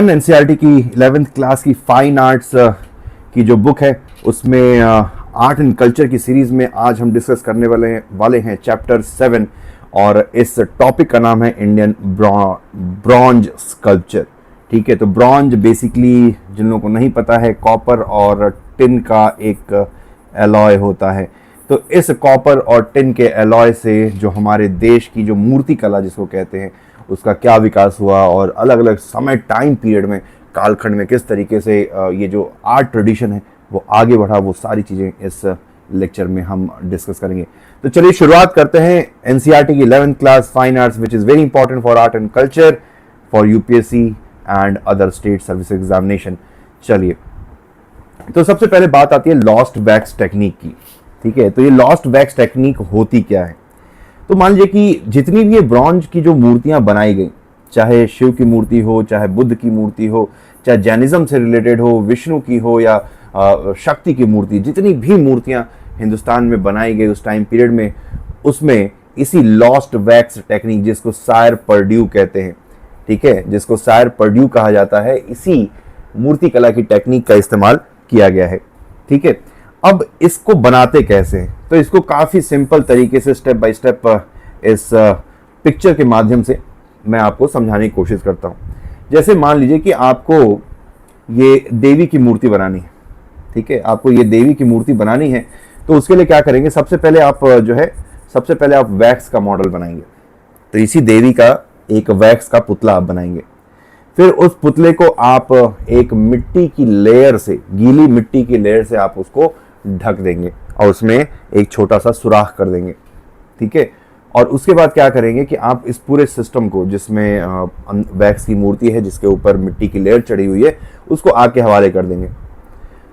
NCERT की 11th class की fine arts की जो बुक है उसमें आर्ट एंड कल्चर की सीरीज में आज हम डिस्कस करने वाले हैं चैप्टर 7 और इस टॉपिक का नाम है इंडियन ब्रॉन्ज स्कल्पचर। ठीक है, तो ब्रॉन्ज बेसिकली जिन लोगों को नहीं पता है कॉपर और टिन का एक एलॉय होता है। तो इस कॉपर और टिन के एलॉय से जो हमारे देश की जो मूर्ति कला जिसको कहते हैं उसका क्या विकास हुआ और अलग अलग समय टाइम पीरियड में कालखंड में किस तरीके से ये जो आर्ट ट्रेडिशन है वो आगे बढ़ा, वो सारी चीज़ें इस लेक्चर में हम डिस्कस करेंगे। तो चलिए शुरुआत करते हैं एनसीईआरटी की 11th class fine arts which is very important for art and culture for UPSC and other state service examination. चलिए, तो सबसे पहले बात आती है लॉस्ट वैक्स टेक्निक की। ठीक है, तो ये लॉस्ट वैक्स टेक्निक होती क्या है? तो मान लीजिए कि जितनी भी ये ब्रॉन्ज की जो मूर्तियां बनाई गई, चाहे शिव की मूर्ति हो, चाहे बुद्ध की मूर्ति हो, चाहे जैनिज्म से रिलेटेड हो, विष्णु की हो या शक्ति की मूर्ति, जितनी भी मूर्तियां हिंदुस्तान में बनाई गई उस टाइम पीरियड में, उसमें इसी लॉस्ट वैक्स टेक्निक जिसको सायर पर्ड्यू कहते हैं, ठीक है, जिसको सायर पर्ड्यू कहा जाता है, इसी मूर्ति कला की टेक्निक का इस्तेमाल किया गया है। ठीक है, अब इसको बनाते कैसे हैं? तो इसको काफ़ी सिंपल तरीके से स्टेप बाय स्टेप इस पिक्चर के माध्यम से मैं आपको समझाने की कोशिश करता हूँ। जैसे मान लीजिए कि आपको ये देवी की मूर्ति बनानी है। ठीक है, आपको ये देवी की मूर्ति बनानी है तो उसके लिए क्या करेंगे, सबसे पहले आप वैक्स का मॉडल बनाएंगे। तो इसी देवी का एक वैक्स का पुतला आप बनाएंगे। फिर उस पुतले को आप एक मिट्टी की लेयर से, गीली मिट्टी की लेयर से आप उसको ढक देंगे और उसमें एक छोटा सा सुराख कर देंगे। ठीक है, और उसके बाद क्या करेंगे कि आप इस पूरे सिस्टम को, जिसमें वैक्स की मूर्ति है जिसके ऊपर मिट्टी की लेयर चढ़ी हुई है, उसको आग के हवाले कर देंगे।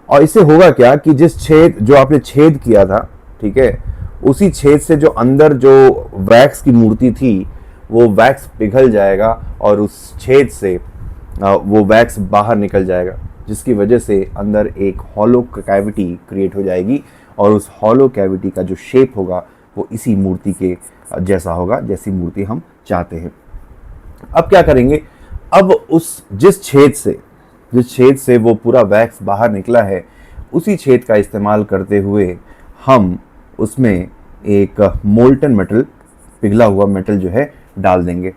और इससे होगा क्या कि जिस छेद जो आपने छेद किया था, ठीक है, उसी छेद से जो अंदर जो वैक्स की मूर्ति थी वो वैक्स पिघल जाएगा और उस छेद से वो वैक्स बाहर निकल जाएगा, जिसकी वजह से अंदर एक हॉलो कैविटी क्रिएट हो जाएगी और उस हॉलो कैविटी का जो शेप होगा वो इसी मूर्ति के जैसा होगा जैसी मूर्ति हम चाहते हैं। अब क्या करेंगे, अब उस जिस छेद से वो पूरा वैक्स बाहर निकला है, उसी छेद का इस्तेमाल करते हुए हम उसमें एक मोल्टन मेटल, पिघला हुआ मेटल जो है डाल देंगे।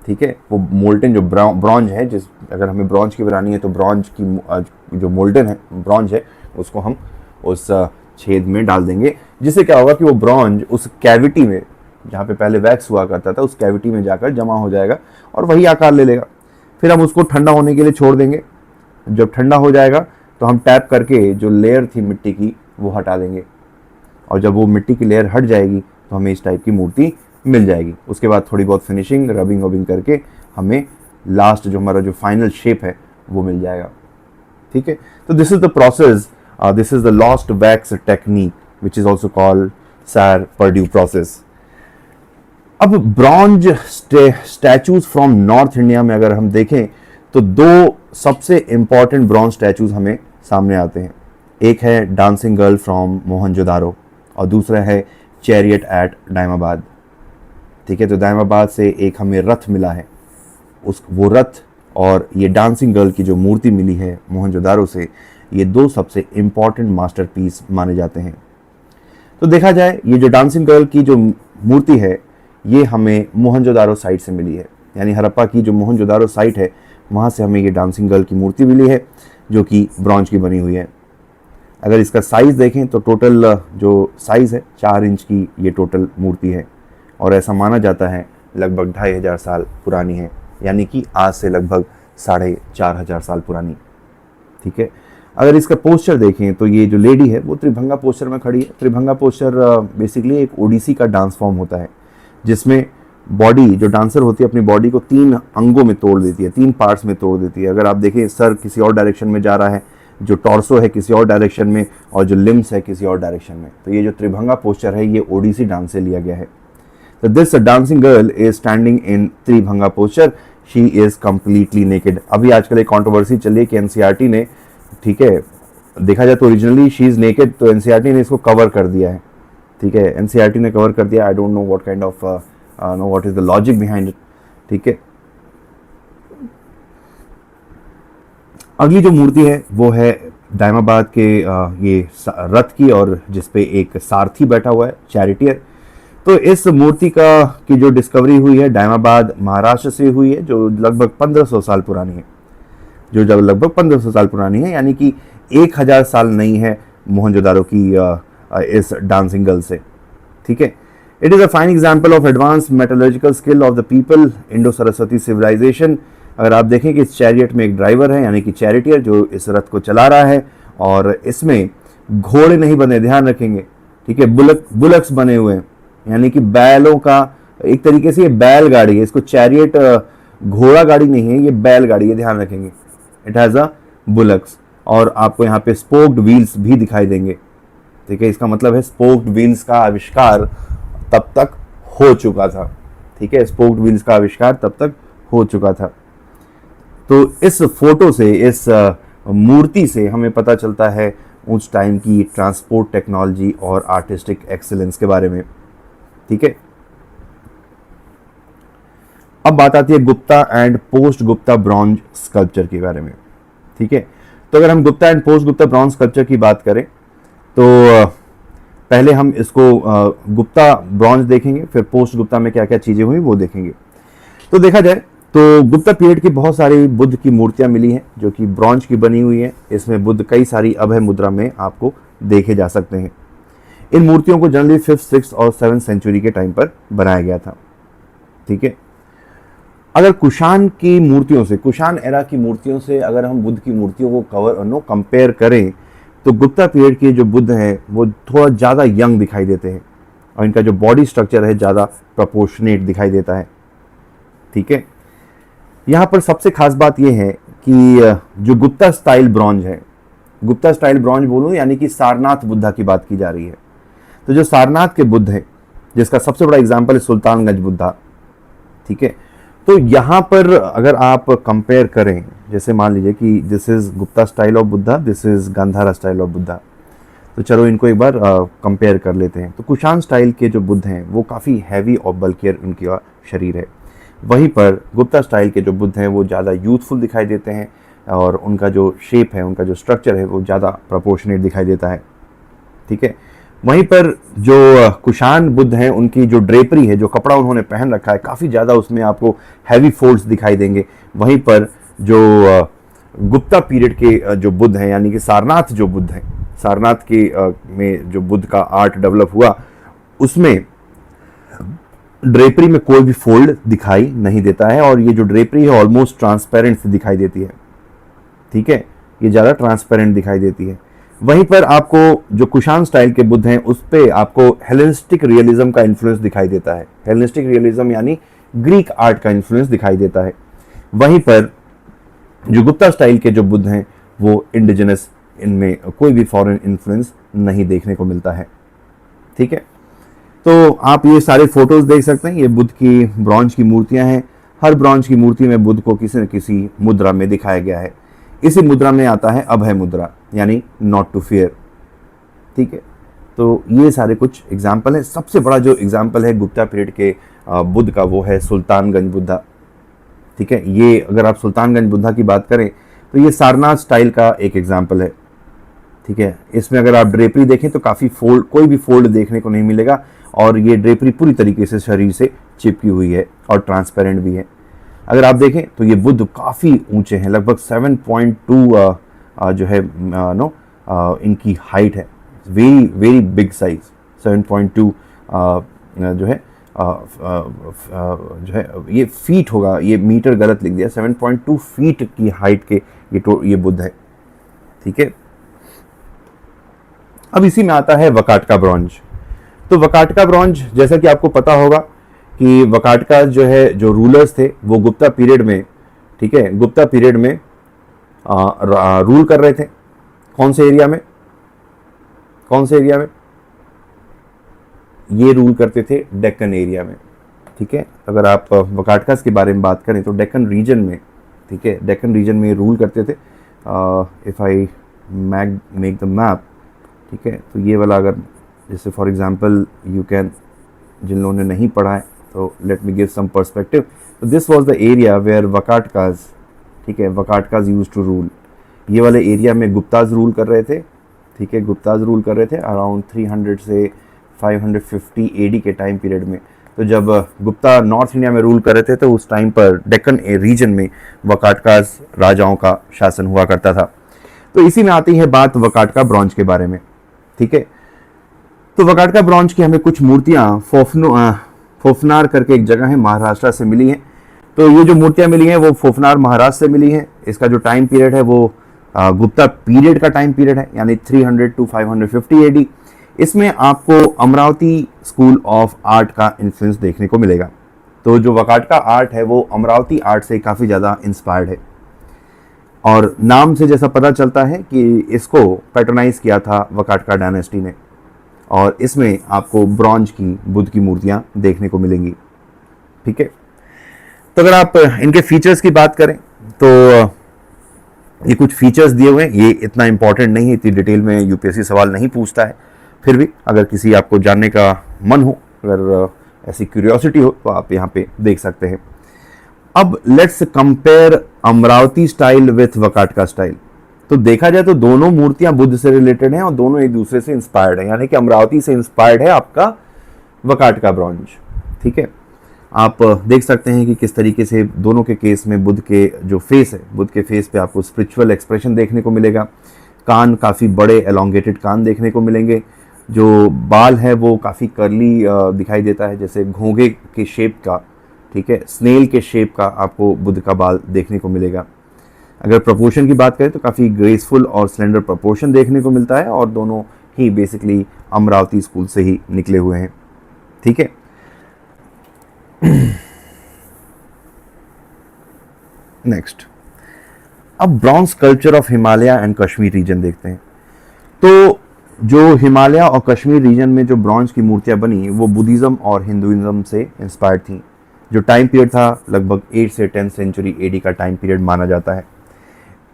ठीक है, वो मोल्टन जो ब्रॉन्ज है, अगर हमें ब्रॉन्ज की बनानी है तो ब्रॉन्ज की जो मोल्टन है ब्रॉन्ज है उसको हम उस छेद में डाल देंगे, जिससे क्या होगा कि वो ब्रॉन्ज उस कैविटी में, जहाँ पे पहले वैक्स हुआ करता था, उस कैविटी में जाकर जमा हो जाएगा और वही आकार ले लेगा। फिर हम उसको ठंडा होने के लिए छोड़ देंगे। जब ठंडा हो जाएगा तो हम टैप करके जो लेयर थी मिट्टी की वो हटा देंगे और जब वो मिट्टी की लेयर हट जाएगी तो हमें इस टाइप की मूर्ति मिल जाएगी। उसके बाद थोड़ी बहुत फिनिशिंग, रबिंग वबिंग करके हमें लास्ट जो हमारा जो फाइनल शेप है वो मिल जाएगा। ठीक है, तो this is the process, this is the lost wax technique which is also called cire perdue process. अब bronze statues from north India में अगर हम देखें तो दो सबसे इंपॉर्टेंट ब्रॉन्ज स्टैचूज हमें सामने आते हैं। एक है डांसिंग गर्ल फ्रॉम मोहनजोदारो और दूसरा है चैरियट एट दायमाबाद। ठीक है, तो दायमाबाद से एक हमें रथ मिला है, वो रथ और ये डांसिंग गर्ल की जो मूर्ति मिली है मोहनजोदारो से, ये दो सबसे इम्पॉर्टेंट मास्टरपीस माने जाते हैं। तो देखा जाए, ये जो डांसिंग गर्ल की जो मूर्ति है ये हमें मोहनजोदारो साइट से मिली है, यानी हड़प्पा की जो मोहनजोदारो साइट है वहाँ से हमें ये डांसिंग गर्ल की मूर्ति मिली है जो कि ब्रॉन्ज की बनी हुई है। अगर इसका साइज़ देखें तो टोटल जो साइज़ है 4 इंच की ये टोटल मूर्ति है और ऐसा माना जाता है लगभग 2500 साल पुरानी है, यानी कि आज से लगभग 4500 साल पुरानी। ठीक है, अगर इसका पोस्चर देखें तो ये जो लेडी है वो त्रिभंगा पोस्चर में खड़ी है। त्रिभंगा पोस्चर बेसिकली एक ओडिसी का डांस फॉर्म होता है जिसमें बॉडी, जो डांसर होती है अपनी बॉडी को 3 अंगों में तोड़ देती है, 3 पार्ट्स में तोड़ देती है। अगर आप देखें, सर किसी और डायरेक्शन में जा रहा है, जो टॉर्सो है किसी और डायरेक्शन में और जो लिम्स है किसी और डायरेक्शन में। तो ये जो त्रिभंगा पोस्चर है ये ओडिसी डांस से लिया गया है। So this dancing girl is standing in Tribhanga posture, she is completely naked। अभी आजकल एक कंट्रोवर्सी चली है कि एनसीईआरटी ने, ठीक है, देखा जाए तो ओरिजिनली शी इज नेकेड, तो एनसीईआरटी ने इसको कवर कर दिया है। ठीक है, एनसीईआरटी ने कवर कर दिया। I don't know what kind of know what is the logic behind it. ठीक है, अगली जो मूर्ति है वो है दायमाबाद के ये रथ की, और जिसपे एक सारथी बैठा हुआ है, चैरिटियर। तो इस मूर्ति का की जो डिस्कवरी हुई है दायमाबाद महाराष्ट्र से हुई है, जो लगभग 1500 साल पुरानी है, जब लगभग 1500 साल पुरानी है, यानी कि 1000 साल नहीं है मोहनजोदारो की इस डांसिंग गर्ल से। ठीक है, it is a fine example of advance metallurgical skill of the people Indo Saraswati civilisation. अगर आप देखें कि इस चैरियट में एक ड्राइवर है, यानी कि चैरिटियर, जो इस रथ को चला रहा है, और इसमें घोड़े नहीं बने, ध्यान रखेंगे। ठीक है, बुलक्स बने हुए हैं, यानी कि बैलों का एक तरीके से ये बैलगाड़ी है। इसको चैरियट घोड़ा गाड़ी नहीं है, ये बैलगाड़ी है, ध्यान रखेंगे। इट हैज़ अ बुलक्स, और आपको यहाँ पे स्पोक्ड व्हील्स भी दिखाई देंगे। ठीक है, इसका मतलब है स्पोक्ड व्हील्स का आविष्कार तब तक हो चुका था। ठीक है, स्पोक्ड व्हील्स का आविष्कार तब तक हो चुका था। तो इस फोटो से, इस मूर्ति से हमें पता चलता है उस टाइम की ट्रांसपोर्ट टेक्नोलॉजी और आर्टिस्टिक एक्सीलेंस के बारे में। ठीक है, अब बात आती है Gupta and post Gupta bronze sculpture के बारे में। ठीक है, तो अगर हम Gupta and post Gupta bronze sculpture की बात करें तो पहले हम इसको गुप्ता ब्रॉन्ज देखेंगे, फिर पोस्ट गुप्ता में क्या क्या चीज़ें हुई वो देखेंगे। तो देखा जाए तो गुप्ता पीरियड की बहुत सारी बुद्ध की मूर्तियां मिली हैं जो कि ब्रॉन्ज की बनी हुई है। इसमें बुद्ध कई सारी अभय मुद्रा में आपको देखे जा सकते हैं। इन मूर्तियों को जनरली 5th, 6th और 7th सेंचुरी के टाइम पर बनाया गया था। ठीक है, अगर कुषाण की मूर्तियों से, कुषाण एरा की मूर्तियों से अगर हम बुद्ध की मूर्तियों को कंपेयर करें तो गुप्ता पीरियड के जो बुद्ध हैं वो थोड़ा ज़्यादा यंग दिखाई देते हैं, और इनका जो बॉडी स्ट्रक्चर है ज़्यादा प्रोपोर्शनेट दिखाई देता है। ठीक है, यहाँ पर सबसे खास बात यह है कि जो गुप्ता स्टाइल ब्रॉन्ज है, गुप्ता स्टाइल ब्रॉन्ज बोलूँ यानी कि सारनाथ बुद्धा की बात की जा रही है। तो जो सारनाथ के बुद्ध हैं, जिसका सबसे बड़ा एग्जाम्पल है सुल्तानगंज बुद्धा। ठीक है, तो यहाँ पर अगर आप कंपेयर करें, जैसे मान लीजिए कि this is Gupta style of Buddha, this is Gandhara style of Buddha, तो चलो इनको एक बार कंपेयर कर लेते हैं। तो कुषाण स्टाइल के जो बुद्ध हैं वो काफ़ी हैवी और बल्कियर उनका शरीर है, वहीं पर गुप्ता स्टाइल के जो बुद्ध हैं वो ज़्यादा यूथफुल दिखाई देते हैं, और उनका जो शेप है, उनका जो स्ट्रक्चर है वो ज़्यादा प्रोपोर्शनेट दिखाई देता है। ठीक है, वहीं पर जो कुषाण बुद्ध हैं उनकी जो ड्रेपरी है, जो कपड़ा उन्होंने पहन रखा है, काफ़ी ज़्यादा उसमें आपको हैवी फोल्ड्स दिखाई देंगे। वहीं पर जो गुप्ता पीरियड के जो बुद्ध हैं, यानी कि सारनाथ जो बुद्ध हैं, सारनाथ के में जो बुद्ध का आर्ट डेवलप हुआ, उसमें ड्रेपरी में कोई भी फोल्ड दिखाई नहीं देता है, और ये जो ड्रेपरी है ऑलमोस्ट ट्रांसपेरेंट दिखाई देती है। ठीक है, ये ज़्यादा ट्रांसपेरेंट दिखाई देती है। वहीं पर आपको जो कुषाण स्टाइल के बुद्ध हैं उस पर आपको हेलेनिस्टिक रियलिज्म का इन्फ्लुएंस दिखाई देता है। हेलेनिस्टिक रियलिज्म यानी ग्रीक आर्ट का इन्फ्लुएंस दिखाई देता है। वहीं पर जो गुप्ता स्टाइल के जो बुद्ध हैं वो इंडिजिनस, इनमें कोई भी फॉरेन इन्फ्लुएंस नहीं देखने को मिलता है। ठीक है, तो आप ये सारे फोटोज देख सकते हैं, ये बुद्ध की ब्रॉन्ज की मूर्तियां हैं। हर ब्रॉन्ज की मूर्ति में बुद्ध को किसी न किसी मुद्रा में दिखाया गया है। इसी मुद्रा में आता है अभय मुद्रा, यानी नॉट टू फियर। ठीक है, तो ये सारे कुछ एग्जाम्पल हैं। सबसे बड़ा जो एग्जाम्पल है गुप्ता पीरियड के बुद्ध का वो है सुल्तानगंज बुद्धा। ठीक है, ये अगर आप सुल्तानगंज बुद्धा की बात करें तो ये सारनाथ स्टाइल का एक एग्जाम्पल है। ठीक है, इसमें अगर आप ड्रेपरी देखें तो काफ़ी फोल्ड, कोई भी फोल्ड देखने को नहीं मिलेगा, और ये ड्रेपरी पूरी तरीके से शरीर से चिपकी हुई है और ट्रांसपेरेंट भी है। अगर आप देखें तो ये बुद्ध काफ़ी ऊंचे हैं, लगभग 7.2 जो है इनकी हाइट है। वेरी वेरी बिग साइज, 7.2 जो है ये फीट होगा, ये मीटर गलत लिख दिया, 7.2 फीट की हाइट के ये बुद्ध है। ठीक है, अब इसी में आता है वकाटका ब्रॉन्ज। तो वकाटका ब्रॉन्ज, जैसा कि आपको पता होगा कि वकाटका जो है, जो रूलर्स थे वो गुप्ता पीरियड में, ठीक है, गुप्ता पीरियड में रूल कर रहे थे। कौन से एरिया में, कौन से एरिया में? ये रूल करते थे डेक्कन एरिया में। ठीक है, अगर आप वकाटकास के बारे में बात करें तो डेक्कन रीजन में, ठीक है, डेक्कन रीजन में रूल करते थे। If I make the map, ठीक है, तो ये वाला अगर जैसे फॉर एग्जांपल यू कैन, जिन लोगों ने नहीं पढ़ा है तो let me give some perspective. तो this was the area where Vakatakas, ठीक है, वकाटकास यूज्ड टू रूल। ये वाले एरिया में गुप्ताज रूल कर रहे थे, ठीक है, गुप्ताज रूल कर रहे थे अराउंड 300 से 550 एडी के टाइम पीरियड में। तो जब गुप्ता नॉर्थ इंडिया में रूल कर रहे थे तो उस टाइम पर डेक्कन रीजन में वकाटकाज राजाओं का शासन हुआ करता था। तो इसी में आती है बात वकाटका ब्रॉन्ज के बारे में, ठीक है। तो वकाटका ब्रॉन्ज की हमें कुछ मूर्तियाँ फोफनार करके एक जगह है, महाराष्ट्र से मिली हैं। तो ये जो मूर्तियाँ मिली हैं वो फोफनार महाराष्ट्र से मिली हैं। इसका जो टाइम पीरियड है वो गुप्ता पीरियड का टाइम पीरियड है, यानी 300 टू 550 एडी। इसमें आपको अमरावती स्कूल ऑफ आर्ट का इन्फ्लुएंस देखने को मिलेगा। तो जो वकाटका आर्ट है वो अमरावती आर्ट से काफ़ी ज़्यादा इंस्पायर्ड है, और नाम से जैसा पता चलता है कि इसको पैट्रोनाइज किया था वकाटका डायनेस्टी ने। और इसमें आपको ब्रॉन्ज की बुद्ध की मूर्तियाँ देखने को मिलेंगी, ठीक है। तो अगर आप इनके फीचर्स की बात करें तो ये कुछ फीचर्स दिए हुए हैं, ये इतना इंपॉर्टेंट नहीं है, इतनी डिटेल में यूपीएससी सवाल नहीं पूछता है। फिर भी अगर किसी आपको जानने का मन हो, अगर ऐसी क्यूरियोसिटी हो तो आप यहाँ पे देख सकते हैं। अब let's compare Amravati style with Vakataka style. तो देखा जाए तो दोनों मूर्तियां बुद्ध से रिलेटेड हैं और दोनों एक दूसरे से इंस्पायर्ड हैं, यानी कि अमरावती से इंस्पायर्ड है आपका वकाटका ब्रॉन्ज, ठीक है। आप देख सकते हैं कि किस तरीके से दोनों के केस में बुद्ध के जो फेस है, बुद्ध के फेस पे आपको स्पिरिचुअल एक्सप्रेशन देखने को मिलेगा। कान काफ़ी बड़े एलोंगेटेड कान देखने को मिलेंगे। जो बाल है वो काफ़ी कर्ली दिखाई देता है, जैसे घोंघे के शेप का, ठीक है, स्नेल के शेप का आपको बुद्ध का बाल देखने को मिलेगा। अगर प्रपोर्शन की बात करें तो काफ़ी ग्रेसफुल और स्लेंडर प्रपोर्शन देखने को मिलता है, और दोनों ही बेसिकली अमरावती स्कूल से ही निकले हुए हैं, ठीक है। नेक्स्ट, अब bronze culture of Himalaya and Kashmir region देखते हैं। तो जो हिमालय और कश्मीर रीजन में जो ब्रॉन्ज की मूर्तियां बनी वो बुद्धिज़्म और हिंदुइज्म से इंस्पायर्ड थी। जो टाइम पीरियड था लगभग 8 से 10 सेंचुरी एडी का टाइम पीरियड माना जाता है।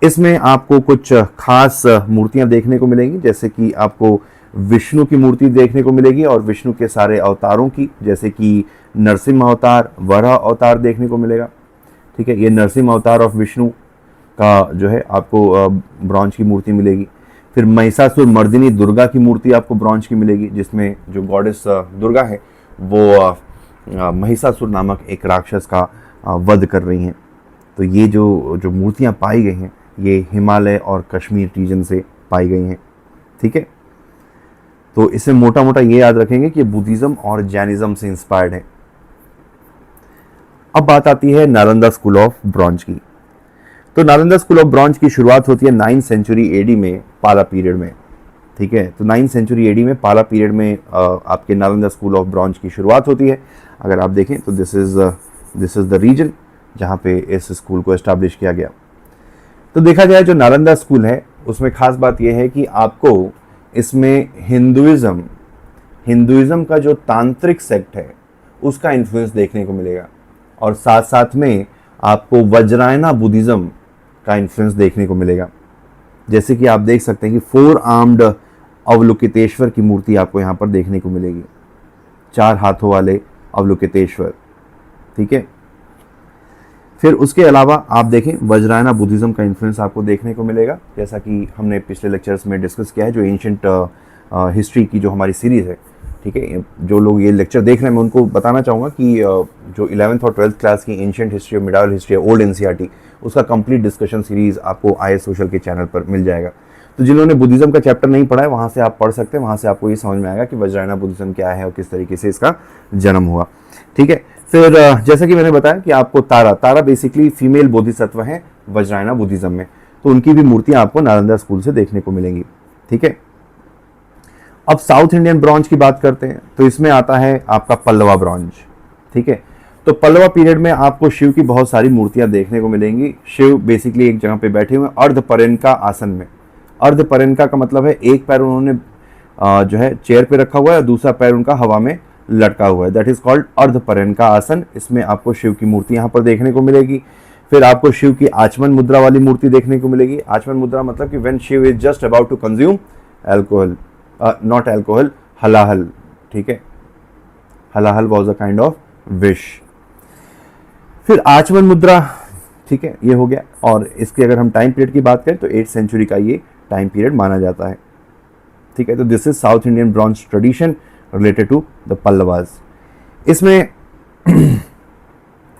इसमें आपको कुछ खास मूर्तियां देखने को मिलेंगी, जैसे कि आपको विष्णु की मूर्ति देखने को मिलेगी और विष्णु के सारे अवतारों की, जैसे कि नरसिम्हा अवतार, वराह अवतार देखने को मिलेगा, ठीक है। ये नरसिम्हा अवतार ऑफ विष्णु का जो है आपको ब्रॉन्ज की मूर्ति मिलेगी। फिर महिषासुर मर्दिनी दुर्गा की मूर्ति आपको ब्रॉन्ज की मिलेगी, जिसमें जो गॉडेस दुर्गा है वो महिषासुर नामक एक राक्षस का वध कर रही हैं। तो ये जो मूर्तियाँ पाई गई हैं ये हिमालय और कश्मीर रीजन से पाई गई हैं, ठीक है। तो इससे मोटा मोटा ये याद रखेंगे कि बुद्धिज़्म और जैनिज्म से इंस्पायर्ड है। अब बात आती है नालंदा स्कूल ऑफ ब्रॉन्ज की। तो नालंदा स्कूल ऑफ ब्रॉन्ज की शुरुआत होती है 9th सेंचुरी एडी में, पाला पीरियड में, ठीक है। तो 9th सेंचुरी एडी में पाला पीरियड में आपके नालंदा स्कूल ऑफ ब्रॉन्ज की शुरुआत होती है। अगर आप देखें तो दिस इज़ द रीजन जहाँ पे इस स्कूल को एस्टैब्लिश किया गया। तो देखा जाए जो नालंदा स्कूल है उसमें खास बात यह है कि आपको इसमें हिंदुइज्म का जो तांत्रिक सेक्ट है उसका इन्फ्लुएंस देखने को मिलेगा, और साथ साथ में आपको वज्रायना बुद्धिज़्म का इन्फ्लुएंस देखने को मिलेगा। जैसे कि आप देख सकते हैं कि 4 आर्म्ड अवलोकितेश्वर की मूर्ति आपको यहाँ पर देखने को मिलेगी, 4 हाथों वाले अवलोकितेश्वर, ठीक है। फिर उसके अलावा आप देखें वज्रायना बुद्धिज़्म का इन्फ्लुएंस आपको देखने को मिलेगा, जैसा कि हमने पिछले लेक्चर्स में डिस्कस किया है। जो एंशिएंट हिस्ट्री की जो हमारी सीरीज़ है, ठीक है, जो लोग ये लेक्चर देख रहे हैं मैं उनको बताना चाहूँगा कि जो 11th और 12th क्लास की एंशिएंट हिस्ट्री और मिडावल हिस्ट्री है, ओल्ड एनसीईआरटी, उसका कंप्लीट डिस्कशन सीरीज़ आपको आईएएस सोशल के चैनल पर मिल जाएगा। तो जिन्होंने बुद्धिज़्म का चैप्टर नहीं पढ़ा है वहाँ से आप पढ़ सकते हैं, वहाँ से आपको ये समझ में आएगा कि वज्रायना बुद्धिज़्म क्या है और किस तरीके से इसका जन्म हुआ, ठीक है। फिर जैसा कि मैंने बताया कि आपको तारा बेसिकली फीमेल बोधिसत्व है वज्रायना बुद्धिज़्म में, तो उनकी भी मूर्तियाँ आपको नालंदा स्कूल से देखने को मिलेंगी, ठीक है। अब साउथ इंडियन ब्रॉन्ज की बात करते हैं तो इसमें आता है आपका पल्लवा ब्रॉन्ज, ठीक है। तो पल्लवा पीरियड में आपको शिव की बहुत सारी मूर्तियां देखने को मिलेंगी। शिव बेसिकली एक जगह पे बैठे हुए अर्धपरेणका आसन में। अर्धपरेणका का मतलब है एक पैर उन्होंने जो है चेयर पे रखा हुआ है और दूसरा पैर उनका हवा में लटका हुआ है, दैट इज कॉल्ड अर्धपरेणका आसन। इसमें आपको शिव की मूर्ति यहाँ पर देखने को मिलेगी। फिर आपको शिव की आचमन मुद्रा वाली मूर्ति देखने को मिलेगी। आचमन मुद्रा मतलब कि when Shiva is just about to consume alcohol, not alcohol, halahal, ठीक है। Halahal was a kind of vish. फिर आचमन मुद्रा ठीक है, ये हो गया। और इसके अगर हम टाइम पीरियड की बात करें तो 8th सेंचुरी का ये टाइम पीरियड माना जाता है। ठीक है, तो this is South Indian bronze tradition related to the Pallavas. इसमें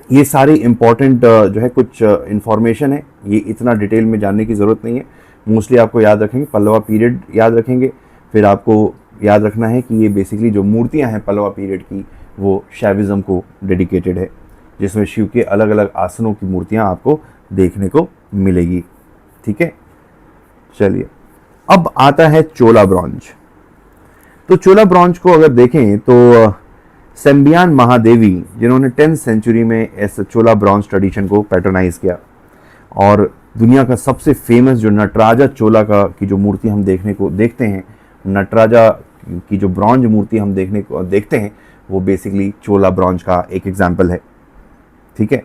ये सारी इंपॉर्टेंट जो है कुछ इंफॉर्मेशन है, ये इतना डिटेल में जानने की ज़रूरत नहीं है। मोस्टली आपको याद रखेंगे पल्लवा पीरियड याद रखेंगे, फिर आपको याद रखना है कि ये बेसिकली जो मूर्तियां हैं पल्लवा पीरियड की वो शैविज्म को डेडिकेटेड है, जिसमें शिव के अलग अलग आसनों की मूर्तियां आपको देखने को मिलेगी। ठीक है, चलिए अब आता है चोला ब्रॉन्ज। तो चोला ब्रॉन्ज को अगर देखें तो सेम्बियान महादेवी जिन्होंने 10th सेंचुरी में इस चोला ब्रॉन्ज ट्रेडिशन को पैटर्नाइज किया, और दुनिया का सबसे फेमस जो नटराजा चोला का की जो मूर्ति हम देखते हैं, नटराजा की जो ब्रॉन्ज मूर्ति हम देखते हैं वो बेसिकली चोला ब्रॉन्ज का एक एग्जाम्पल है। ठीक है,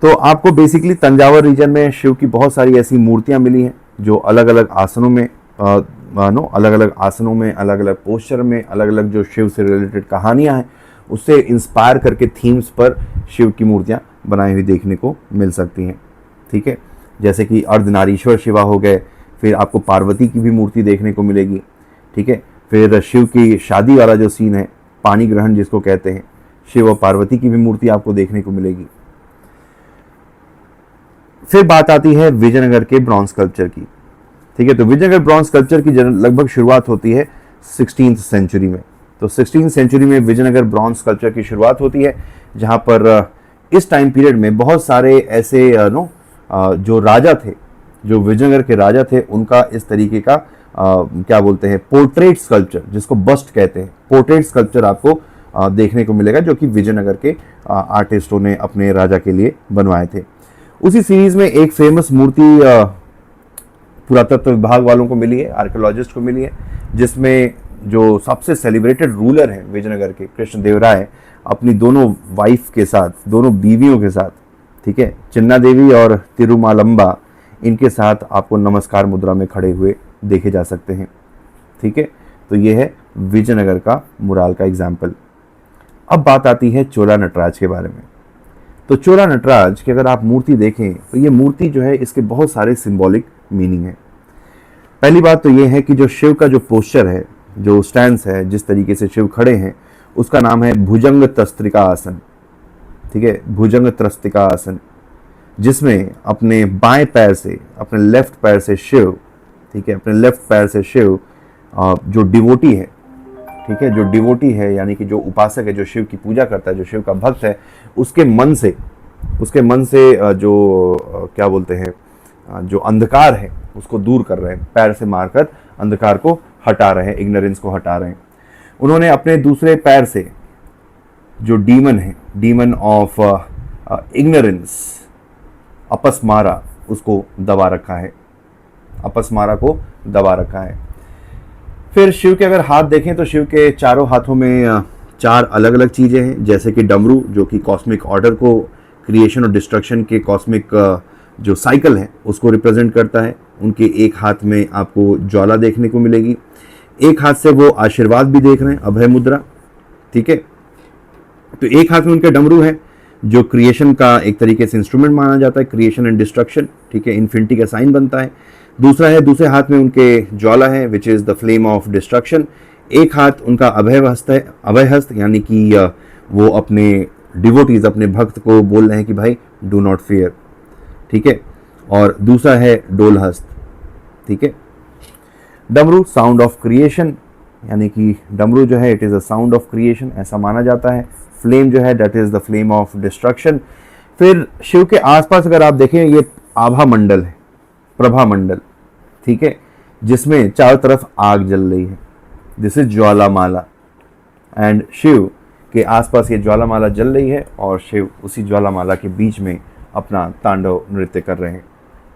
तो आपको बेसिकली तंजावर रीजन में शिव की बहुत सारी ऐसी मूर्तियां मिली हैं जो अलग अलग आसनों में अलग अलग आसनों में, अलग अलग पोस्चर में, अलग अलग जो शिव से रिलेटेड कहानियां हैं उससे इंस्पायर करके थीम्स पर शिव की मूर्तियां बनाई हुई देखने को मिल सकती हैं। ठीक है, जैसे कि अर्धनारीश्वर शिवा हो गए, फिर आपको पार्वती की भी मूर्ति देखने को मिलेगी। ठीक है, फिर शिव की शादी वाला जो सीन है, पानी ग्रहण जिसको कहते हैं, शिव और पार्वती की भी मूर्ति आपको देखने को मिलेगी। फिर बात आती है विजयनगर के ब्रॉन्ज स्कल्पचर की। ठीक है, तो विजयनगर ब्रॉन्ज स्कल्पचर की लगभग शुरुआत होती है 16th सेंचुरी में। तो 16th सेंचुरी में विजयनगर ब्रॉन्ज स्कल्पचर की शुरुआत होती है, जहां पर इस टाइम पीरियड में बहुत सारे ऐसे जो राजा थे, जो विजयनगर के राजा थे, उनका इस तरीके का क्या बोलते हैं पोर्ट्रेट स्कल्पचर, जिसको बस्ट कहते हैं, पोर्ट्रेट स्कल्पचर आपको देखने को मिलेगा, जो कि विजयनगर के आर्टिस्टों ने अपने राजा के लिए बनवाए थे। उसी सीरीज में एक फेमस मूर्ति पुरातत्व विभाग वालों को मिली है, आर्कियोलॉजिस्ट को मिली है, जिसमें जो सबसे सेलिब्रेटेड रूलर हैं विजयनगर के, कृष्णदेवराय, अपनी दोनों वाइफ के साथ, दोनों बीवियों के साथ, ठीक है, चिन्ना देवी और तिरुमालंबा, इनके साथ आपको नमस्कार मुद्रा में खड़े हुए देखे जा सकते हैं। ठीक है, तो ये है विजयनगर का मुराल का एग्जाम्पल। अब बात आती है चोला नटराज के बारे में। तो चोला नटराज की अगर आप मूर्ति देखें तो ये मूर्ति जो है, इसके बहुत सारे सिंबॉलिक मीनिंग है। पहली बात तो ये है कि जो शिव का जो पोस्चर है, जो स्टैंस है, जिस तरीके से शिव खड़े हैं, उसका नाम है भुजंग तस्त्रिका आसन। ठीक है, भुजंग त्रस्तिका आसन, जिसमें अपने बाएं पैर से, अपने लेफ्ट पैर से शिव, ठीक है, अपने लेफ्ट पैर से शिव जो डिवोटी है, ठीक है, जो डिवोटी है यानी कि जो उपासक है, जो शिव की पूजा करता है, जो शिव का भक्त है, उसके मन से जो क्या बोलते हैं, जो अंधकार है उसको दूर कर रहे हैं, पैर से मारकर अंधकार को हटा रहे हैं, इग्नोरेंस को हटा रहे हैं। उन्होंने अपने दूसरे पैर से जो डीमन है, डीमन ऑफ इग्नोरेंस, अपस्मारा, उसको दबा रखा है, अपस्मारा को दबा रखा है। फिर शिव के अगर हाथ देखें तो शिव के चारों हाथों में 4 अलग अलग चीज़ें हैं, जैसे कि डमरू, जो कि कॉस्मिक ऑर्डर को, क्रिएशन और डिस्ट्रक्शन के कॉस्मिक जो साइकिल है उसको रिप्रेजेंट करता है। उनके एक हाथ में आपको ज्वाला देखने को मिलेगी, एक हाथ से वो आशीर्वाद भी देख रहे हैं, अभय मुद्रा। ठीक है, तो एक हाथ में उनके डमरू है, जो क्रिएशन का एक तरीके से इंस्ट्रूमेंट माना जाता है, क्रिएशन एंड डिस्ट्रक्शन, ठीक है, इन्फिनिटी का साइन बनता है। दूसरे हाथ में उनके ज्वाला है, which is the flame of destruction. एक हाथ उनका अभय हस्त है, अभय हस्त यानी कि वो अपने डिवोटीज, अपने भक्त को बोल रहे हैं कि भाई डू नॉट फियर। ठीक है, और दूसरा है डोल हस्त। ठीक है, डमरू साउंड ऑफ क्रिएशन, यानी कि डमरू जो है it is a sound of creation, ऐसा माना जाता है। फ्लेम जो है that is the flame of destruction. फिर शिव के आसपास अगर आप देखें, ये आभा मंडल है, प्रभा मंडल, ठीक है, जिसमें चारों तरफ आग जल रही है, दिस इज ज्वालामाला, एंड शिव के आसपास ये ज्वालामाला जल रही है और शिव उसी ज्वालामाला के बीच में अपना तांडव नृत्य कर रहे हैं।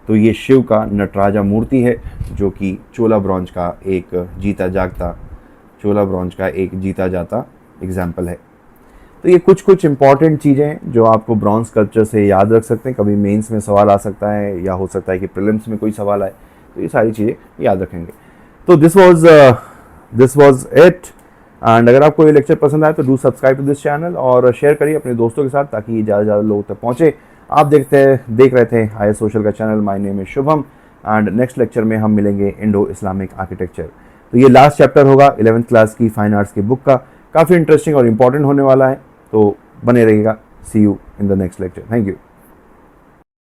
तो ये शिव का नटराजा मूर्ति है, जो कि चोला ब्रॉन्ज का एक जीता जाता एग्जाम्पल है। तो ये कुछ इंपॉर्टेंट चीज़ें हैं जो आपको ब्रॉन्ज स्कल्पचर से याद रख सकते हैं। कभी मेंस में सवाल आ सकता है, या हो सकता है कि प्रीलिम्स में कोई सवाल आए, तो ये सारी चीज़ें याद रखेंगे। तो दिस वाज इट। एंड अगर आपको ये लेक्चर पसंद आए तो do subscribe to this channel और शेयर करिए अपने दोस्तों के साथ, ताकि ये ज़्यादा से ज़्यादा लोगों तक पहुँचे। आप देख रहे थे आई सोशल का channel. My name is Shubham and next lecture में हम मिलेंगे इंडो इस्लामिक आर्किटेक्चर। तो ये लास्ट चैप्टर होगा 11th क्लास की फाइन आर्ट्स की बुक का, काफ़ी इंटरेस्टिंग और इम्पॉर्टेंट होने वाला है, तो बने रहिएगा। See you in the next lecture. Thank you.